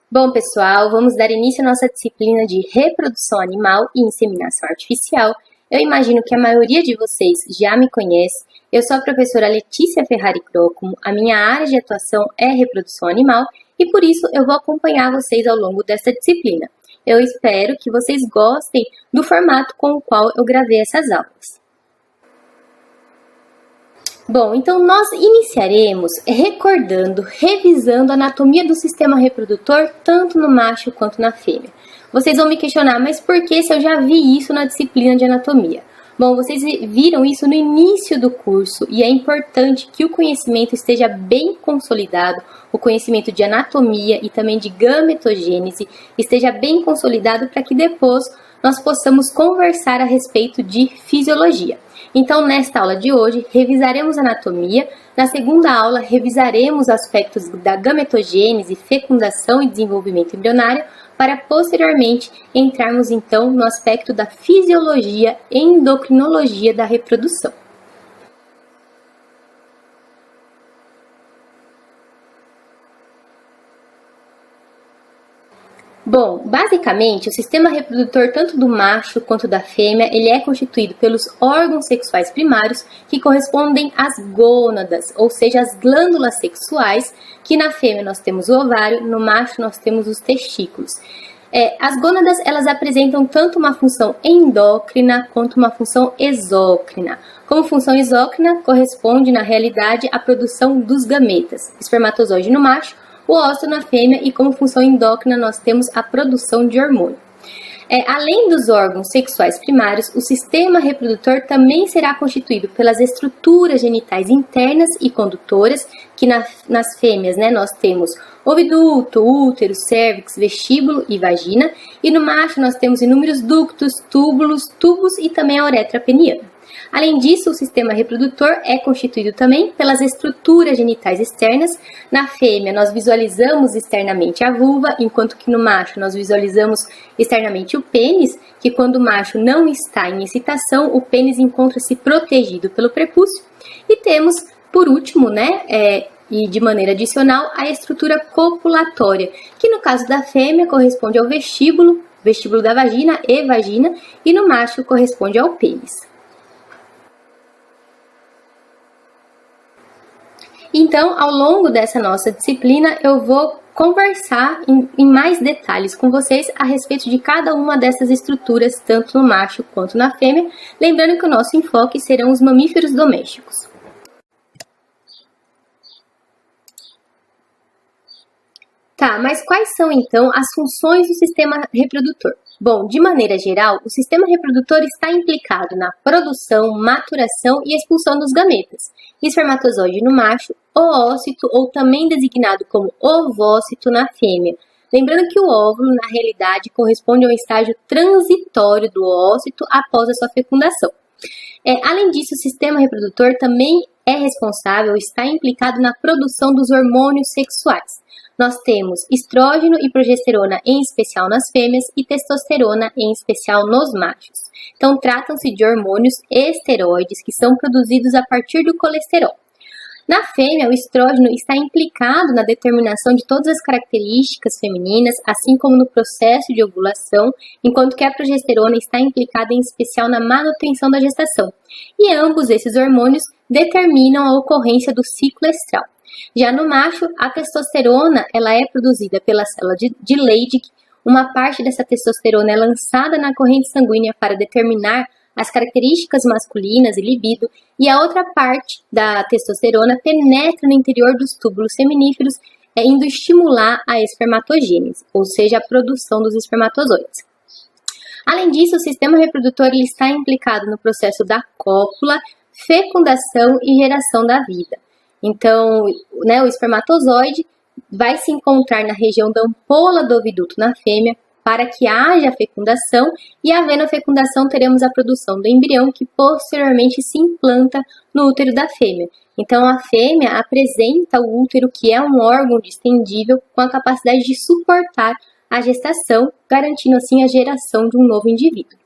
Bom, pessoal, vamos dar início à nossa disciplina de reprodução animal e inseminação artificial. Eu imagino que a maioria de vocês já me conhece. Eu sou a professora Letícia Ferrari Crocamo, a minha área de atuação é reprodução animal e por isso eu vou acompanhar vocês ao longo dessa disciplina. Eu espero que vocês gostem do formato com o qual eu gravei essas aulas. Bom, então nós iniciaremos revisando a anatomia do sistema reprodutor, tanto no macho quanto na fêmea. Vocês vão me questionar, mas por que se eu já vi isso na disciplina de anatomia? Bom, vocês viram isso no início do curso e é importante que o conhecimento esteja bem consolidado, o conhecimento de anatomia e também de gametogênese esteja bem consolidado para que depois nós possamos conversar a respeito de fisiologia. Então, nesta aula de hoje, revisaremos anatomia. Na segunda aula, revisaremos aspectos da gametogênese, fecundação e desenvolvimento embrionário, para posteriormente entrarmos então no aspecto da fisiologia e endocrinologia da reprodução. Bom, basicamente, o sistema reprodutor tanto do macho quanto da fêmea, ele é constituído pelos órgãos sexuais primários que correspondem às gônadas, ou seja, as glândulas sexuais, que na fêmea nós temos o ovário, no macho nós temos os testículos. As gônadas, elas apresentam tanto uma função endócrina quanto uma função exócrina. Como função exócrina, corresponde na realidade à produção dos gametas, espermatozoide no macho, o óvulo na fêmea e como função endócrina nós temos a produção de hormônio. Além dos órgãos sexuais primários, o sistema reprodutor também será constituído pelas estruturas genitais internas e condutoras, que nas fêmeas nós temos oviduto, útero, cérvix, vestíbulo e vagina, e no macho nós temos inúmeros ductos, túbulos, tubos e também a uretra peniana. Além disso, o sistema reprodutor é constituído também pelas estruturas genitais externas. Na fêmea, nós visualizamos externamente a vulva, enquanto que no macho nós visualizamos externamente o pênis, que quando o macho não está em excitação, o pênis encontra-se protegido pelo prepúcio. E temos, por último, e de maneira adicional, a estrutura copulatória, que no caso da fêmea corresponde ao vestíbulo da vagina, e no macho corresponde ao pênis. Então, ao longo dessa nossa disciplina, eu vou conversar em mais detalhes com vocês a respeito de cada uma dessas estruturas, tanto no macho quanto na fêmea, lembrando que o nosso enfoque serão os mamíferos domésticos. Tá, mas quais são então as funções do sistema reprodutor? Bom, de maneira geral, o sistema reprodutor está implicado na produção, maturação e expulsão dos gametas, espermatozoide no macho, oócito ou também designado como ovócito na fêmea. Lembrando que o óvulo, na realidade, corresponde a um estágio transitório do oócito após a sua fecundação. Além disso, o sistema reprodutor também é responsável, está implicado na produção dos hormônios sexuais. Nós temos estrógeno e progesterona, em especial nas fêmeas, e testosterona, em especial nos machos. Então, tratam-se de hormônios esteroides que são produzidos a partir do colesterol. Na fêmea, o estrógeno está implicado na determinação de todas as características femininas, assim como no processo de ovulação, enquanto que a progesterona está implicada em especial na manutenção da gestação. E ambos esses hormônios determinam a ocorrência do ciclo estral. Já no macho, a testosterona ela é produzida pela célula de Leydig. Uma parte dessa testosterona é lançada na corrente sanguínea para determinar as características masculinas e libido, e a outra parte da testosterona penetra no interior dos túbulos seminíferos, indo estimular a espermatogênese, ou seja, a produção dos espermatozoides. Além disso, o sistema reprodutor ele está implicado no processo da cópula, fecundação e geração da vida. Então, o espermatozoide vai se encontrar na região da ampola do oviduto na fêmea para que haja fecundação, e havendo a fecundação teremos a produção do embrião que posteriormente se implanta no útero da fêmea. Então, a fêmea apresenta o útero, que é um órgão distendível com a capacidade de suportar a gestação, garantindo assim a geração de um novo indivíduo.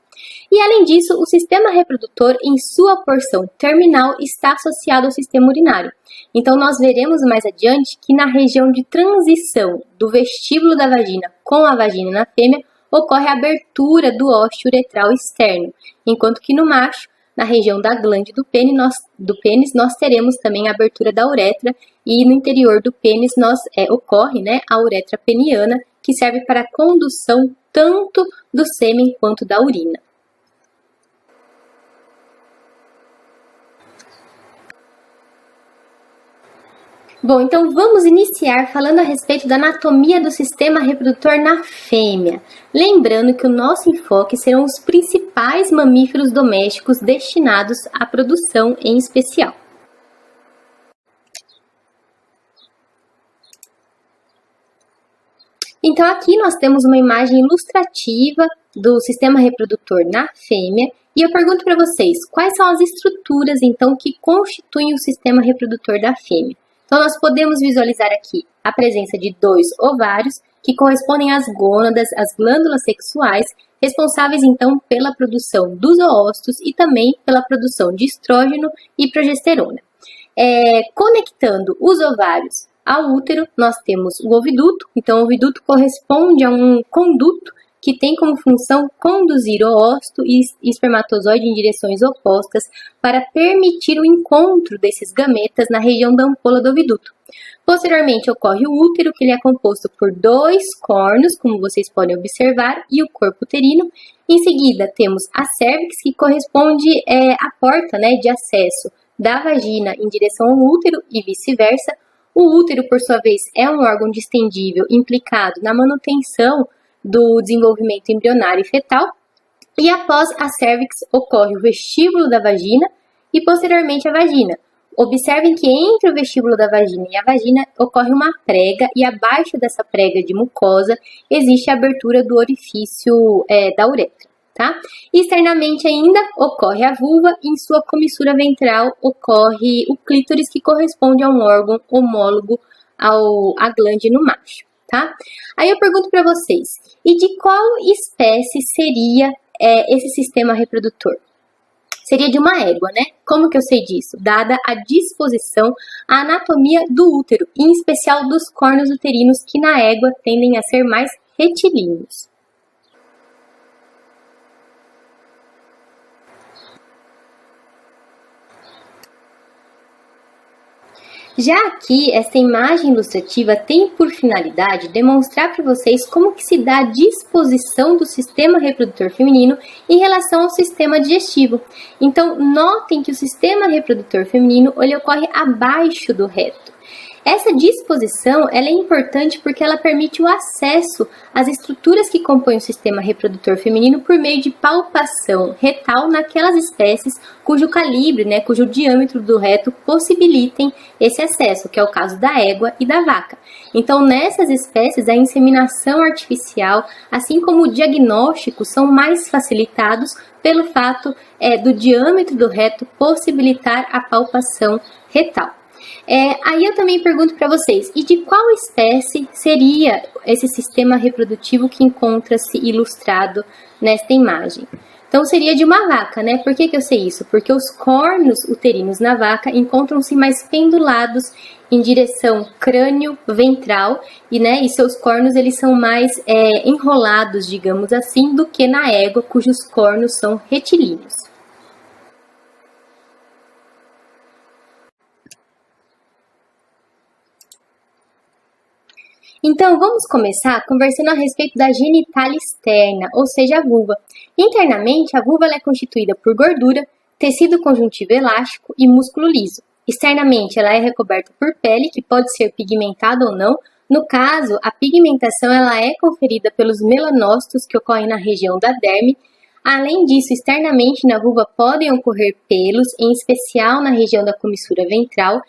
E além disso, o sistema reprodutor, em sua porção terminal, está associado ao sistema urinário. Então, nós veremos mais adiante que na região de transição do vestíbulo da vagina com a vagina na fêmea, ocorre a abertura do ósseo uretral externo, enquanto que no macho, na região da glande do pênis, nós teremos também a abertura da uretra, e no interior do pênis ocorre a uretra peniana, que serve para a condução tanto do sêmen quanto da urina. Bom, então vamos iniciar falando a respeito da anatomia do sistema reprodutor na fêmea. Lembrando que o nosso enfoque serão os principais mamíferos domésticos destinados à produção em especial. Então aqui nós temos uma imagem ilustrativa do sistema reprodutor na fêmea e eu pergunto para vocês, quais são as estruturas então que constituem o sistema reprodutor da fêmea? Então, nós podemos visualizar aqui a presença de 2 ovários, que correspondem às gônadas, as glândulas sexuais, responsáveis então pela produção dos oócitos e também pela produção de estrógeno e progesterona. Conectando os ovários ao útero, nós temos o oviduto. Então, o oviduto corresponde a um conduto que tem como função conduzir o ócito e espermatozoide em direções opostas para permitir o encontro desses gametas na região da ampola do oviduto. Posteriormente, ocorre o útero, que ele é composto por 2 cornos, como vocês podem observar, e o corpo uterino. Em seguida, temos a cérvix, que corresponde à porta de acesso da vagina em direção ao útero e vice-versa. O útero, por sua vez, é um órgão distendível implicado na manutenção do desenvolvimento embrionário e fetal, e após a cérvix ocorre o vestíbulo da vagina e posteriormente a vagina. Observem que entre o vestíbulo da vagina e a vagina ocorre uma prega e abaixo dessa prega de mucosa existe a abertura do orifício da uretra. Tá? Externamente ainda ocorre a vulva e em sua comissura ventral ocorre o clítoris, que corresponde a um órgão homólogo à glande no macho. Tá? Aí eu pergunto para vocês, e de qual espécie seria esse sistema reprodutor? Seria de uma égua, né? Como que eu sei disso? Dada a disposição, a anatomia do útero, em especial dos cornos uterinos, que na égua tendem a ser mais retilíneos. Já aqui, essa imagem ilustrativa tem por finalidade demonstrar para vocês como que se dá a disposição do sistema reprodutor feminino em relação ao sistema digestivo. Então, notem que o sistema reprodutor feminino ele ocorre abaixo do reto. Essa disposição ela é importante porque ela permite o acesso às estruturas que compõem o sistema reprodutor feminino por meio de palpação retal naquelas espécies cujo calibre, cujo diâmetro do reto possibilitem esse acesso, que é o caso da égua e da vaca. Então, nessas espécies, a inseminação artificial, assim como o diagnóstico, são mais facilitados pelo fato do diâmetro do reto possibilitar a palpação retal. Aí eu também pergunto para vocês, e de qual espécie seria esse sistema reprodutivo que encontra-se ilustrado nesta imagem? Então seria de uma vaca, né? Por que eu sei isso? Porque os cornos uterinos na vaca encontram-se mais pendulados em direção crânio-ventral e seus cornos eles são mais enrolados, digamos assim, do que na égua, cujos cornos são retilíneos. Então, vamos começar conversando a respeito da genitália externa, ou seja, a vulva. Internamente, a vulva é constituída por gordura, tecido conjuntivo elástico e músculo liso. Externamente, ela é recoberta por pele, que pode ser pigmentada ou não. No caso, a pigmentação ela é conferida pelos melanócitos que ocorrem na região da derme. Além disso, externamente na vulva podem ocorrer pelos, em especial na região da comissura ventral.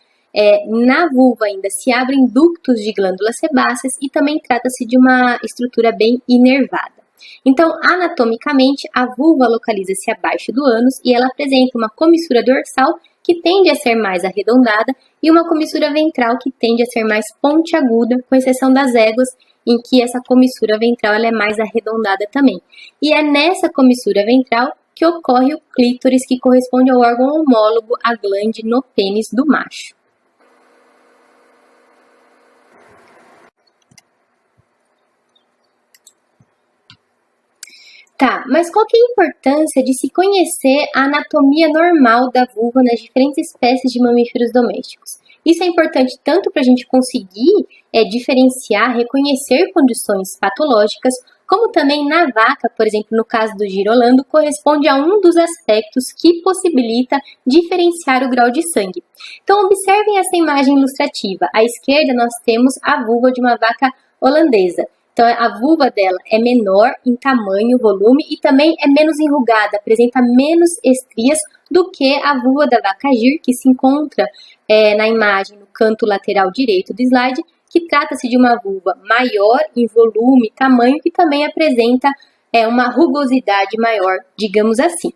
Na vulva ainda se abrem ductos de glândulas sebáceas e também trata-se de uma estrutura bem inervada. Então, anatomicamente, a vulva localiza-se abaixo do ânus e ela apresenta uma comissura dorsal que tende a ser mais arredondada e uma comissura ventral que tende a ser mais pontiaguda, com exceção das éguas em que essa comissura ventral ela é mais arredondada também. E é nessa comissura ventral que ocorre o clítoris, que corresponde ao órgão homólogo à glande no pênis do macho. Tá, mas qual que é a importância de se conhecer a anatomia normal da vulva nas diferentes espécies de mamíferos domésticos? Isso é importante tanto para a gente conseguir diferenciar, reconhecer condições patológicas, como também na vaca, por exemplo, no caso do girolando, corresponde a um dos aspectos que possibilita diferenciar o grau de sangue. Então, observem essa imagem ilustrativa. À esquerda, nós temos a vulva de uma vaca holandesa. Então, a vulva dela é menor em tamanho, volume e também é menos enrugada, apresenta menos estrias do que a vulva da vaca gir, que se encontra na imagem no canto lateral direito do slide, que trata-se de uma vulva maior em volume e tamanho, que também apresenta uma rugosidade maior, digamos assim.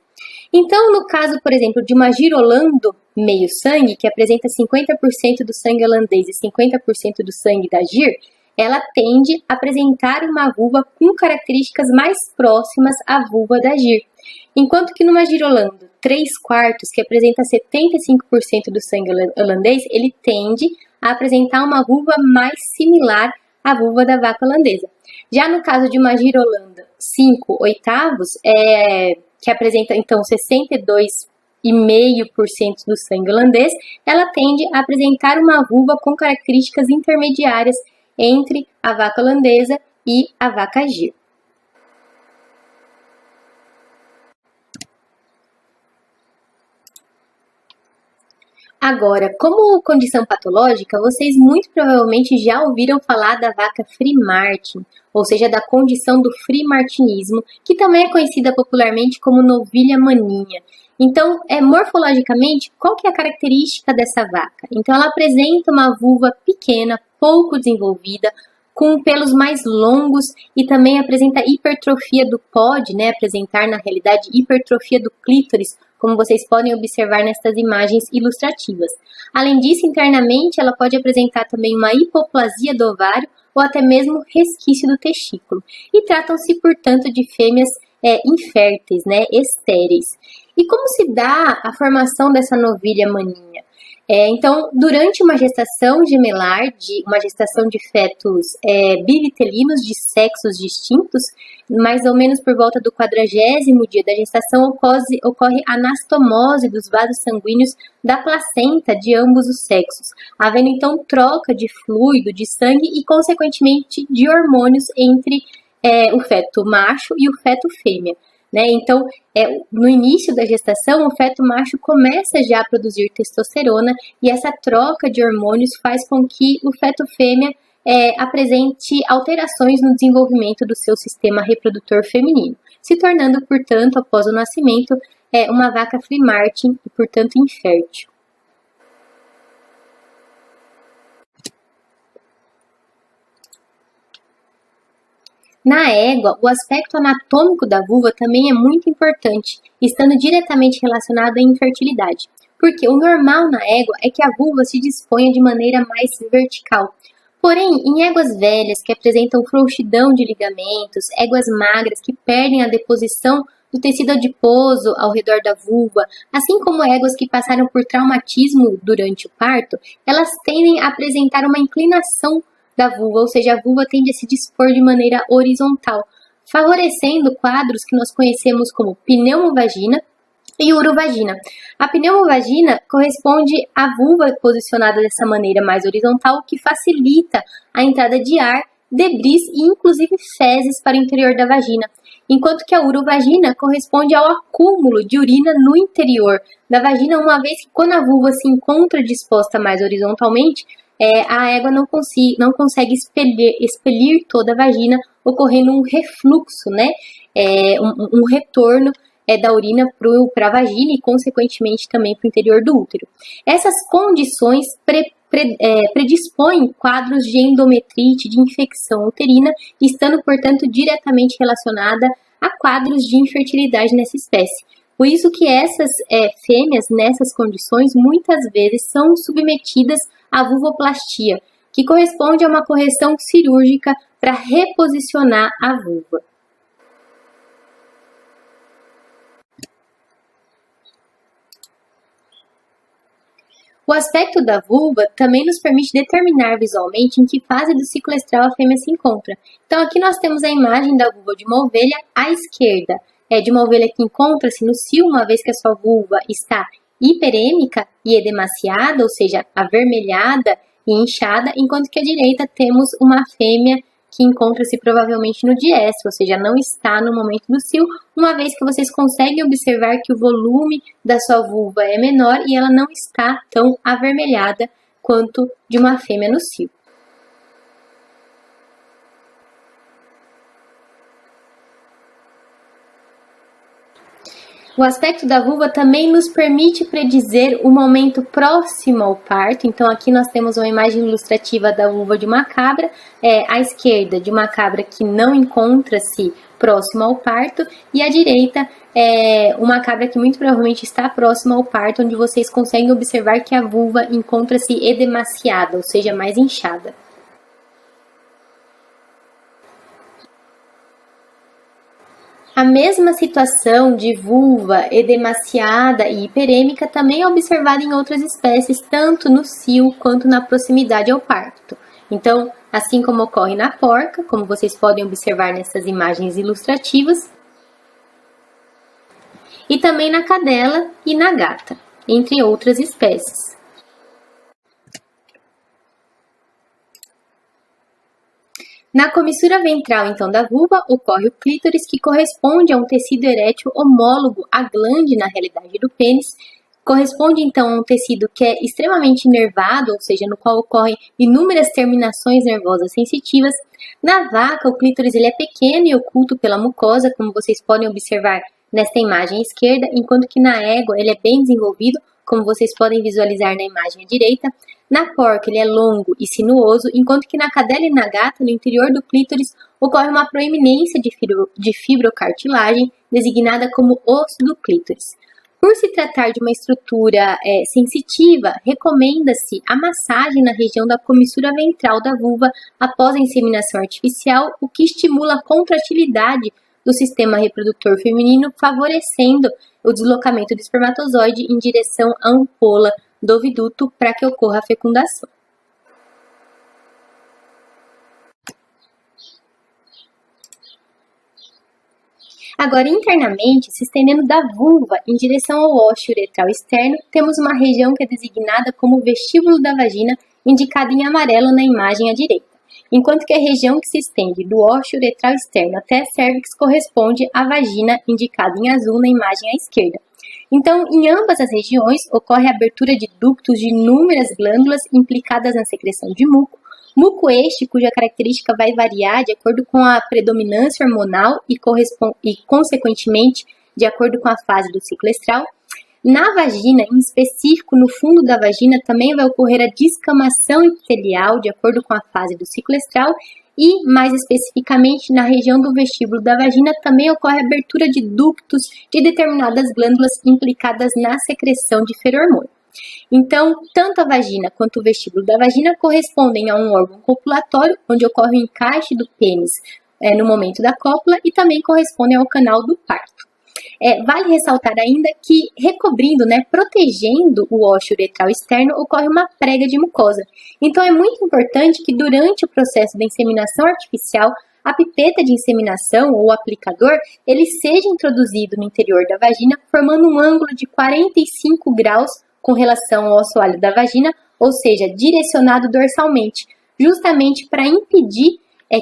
Então, no caso, por exemplo, de uma girolando meio sangue, que apresenta 50% do sangue holandês e 50% do sangue da gir, ela tende a apresentar uma vulva com características mais próximas à vulva da gir. Enquanto que numa girolando 3/4, que apresenta 75% do sangue holandês, ele tende a apresentar uma vulva mais similar à vulva da vaca holandesa. Já no caso de uma girolanda 5/8, que apresenta então 62,5% do sangue holandês, ela tende a apresentar uma vulva com características intermediárias entre a vaca holandesa e a vaca gir. Agora, como condição patológica, vocês muito provavelmente já ouviram falar da vaca Free-Martin, ou seja, da condição do Free-Martinismo, que também é conhecida popularmente como novilha maninha. Então, morfologicamente, qual que é a característica dessa vaca? Então, ela apresenta uma vulva pequena, pouco desenvolvida, com pelos mais longos e também apresenta hipertrofia do pode, apresentar na realidade hipertrofia do clítoris, como vocês podem observar nestas imagens ilustrativas. Além disso, internamente, ela pode apresentar também uma hipoplasia do ovário ou até mesmo resquício do testículo. E tratam-se, portanto, de fêmeas inférteis, estéreis. E como se dá a formação dessa novilha maninha? Então, durante uma gestação gemelar, uma gestação de fetos bivitelinos de sexos distintos, mais ou menos por volta do 40º dia da gestação, ocorre a anastomose dos vasos sanguíneos da placenta de ambos os sexos, havendo então troca de fluido, de sangue e, consequentemente, de hormônios entre o feto macho e o feto fêmea. Então, no início da gestação, o feto macho começa já a produzir testosterona e essa troca de hormônios faz com que o feto fêmea apresente alterações no desenvolvimento do seu sistema reprodutor feminino, se tornando, portanto, após o nascimento, uma vaca Free-Martin e, portanto, infértil. Na égua, o aspecto anatômico da vulva também é muito importante, estando diretamente relacionado à infertilidade. Porque o normal na égua é que a vulva se disponha de maneira mais vertical. Porém, em éguas velhas que apresentam frouxidão de ligamentos, éguas magras que perdem a deposição do tecido adiposo ao redor da vulva, assim como éguas que passaram por traumatismo durante o parto, elas tendem a apresentar uma inclinação da vulva, ou seja, a vulva tende a se dispor de maneira horizontal, favorecendo quadros que nós conhecemos como pneumovagina e urovagina. A pneumovagina corresponde à vulva posicionada dessa maneira mais horizontal, que facilita a entrada de ar, debris e inclusive fezes para o interior da vagina, enquanto que a urovagina corresponde ao acúmulo de urina no interior da vagina, uma vez que quando a vulva se encontra disposta mais horizontalmente, a égua não consegue expelir toda a vagina, ocorrendo um refluxo, um retorno da urina para a vagina e, consequentemente, também para o interior do útero. Essas condições predispõem quadros de endometrite, de infecção uterina, estando, portanto, diretamente relacionada a quadros de infertilidade nessa espécie. Por isso que essas fêmeas, nessas condições, muitas vezes são submetidas à vulvoplastia, que corresponde a uma correção cirúrgica para reposicionar a vulva. O aspecto da vulva também nos permite determinar visualmente em que fase do ciclo estral a fêmea se encontra. Então aqui nós temos a imagem da vulva de uma ovelha à esquerda. É de uma ovelha que encontra-se no cio, uma vez que a sua vulva está hiperêmica e edemaciada, ou seja, avermelhada e inchada, enquanto que à direita temos uma fêmea que encontra-se provavelmente no diéstro, ou seja, não está no momento do cio, uma vez que vocês conseguem observar que o volume da sua vulva é menor e ela não está tão avermelhada quanto de uma fêmea no cio. O aspecto da vulva também nos permite predizer o momento próximo ao parto. Então aqui nós temos uma imagem ilustrativa da vulva de uma cabra, à esquerda de uma cabra que não encontra-se próximo ao parto, e à direita uma cabra que muito provavelmente está próxima ao parto, onde vocês conseguem observar que a vulva encontra-se edemaciada, ou seja, mais inchada. A mesma situação de vulva edemaciada e hiperêmica também é observada em outras espécies, tanto no cio quanto na proximidade ao parto. Então, assim como ocorre na porca, como vocês podem observar nessas imagens ilustrativas, e também na cadela e na gata, entre outras espécies. Na comissura ventral, então, da vulva, ocorre o clítoris, que corresponde a um tecido erétil homólogo à glande, na realidade, do pênis. Corresponde, então, a um tecido que é extremamente nervado, ou seja, no qual ocorrem inúmeras terminações nervosas sensitivas. Na vaca, o clítoris ele é pequeno e oculto pela mucosa, como vocês podem observar nesta imagem à esquerda, enquanto que na égua ele é bem desenvolvido, como vocês podem visualizar na imagem à direita. Na porca, ele é longo e sinuoso, enquanto que na cadela e na gata, no interior do clítoris, ocorre uma proeminência de fibrocartilagem, designada como osso do clítoris. Por se tratar de uma estrutura sensitiva, recomenda-se a massagem na região da comissura ventral da vulva após a inseminação artificial, o que estimula a contratilidade do sistema reprodutor feminino, favorecendo o deslocamento do espermatozoide em direção à ampola do oviduto para que ocorra a fecundação. Agora, internamente, se estendendo da vulva em direção ao ósseo uretral externo, temos uma região que é designada como vestíbulo da vagina, indicada em amarelo na imagem à direita, enquanto que a região que se estende do ósseo uretral externo até a cérvix corresponde à vagina, indicada em azul na imagem à esquerda. Então, em ambas as regiões, ocorre a abertura de ductos de inúmeras glândulas implicadas na secreção de muco, muco este cuja característica vai variar de acordo com a predominância hormonal e, consequentemente, de acordo com a fase do ciclo estral. Na vagina, em específico, no fundo da vagina, também vai ocorrer a descamação epitelial, de acordo com a fase do ciclo estral, e, mais especificamente, na região do vestíbulo da vagina, também ocorre a abertura de ductos de determinadas glândulas implicadas na secreção de feromônio. Então, tanto a vagina quanto o vestíbulo da vagina correspondem a um órgão copulatório, onde ocorre o encaixe do pênis no momento da cópula, e também correspondem ao canal do parto. Vale ressaltar ainda que, recobrindo, protegendo o ósseo uretral externo, ocorre uma prega de mucosa. Então, é muito importante que, durante o processo da inseminação artificial, a pipeta de inseminação ou aplicador, ele seja introduzido no interior da vagina, formando um ângulo de 45 graus com relação ao assoalho da vagina, ou seja, direcionado dorsalmente, justamente para impedir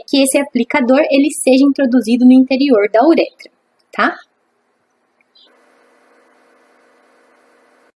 que esse aplicador ele seja introduzido no interior da uretra, tá?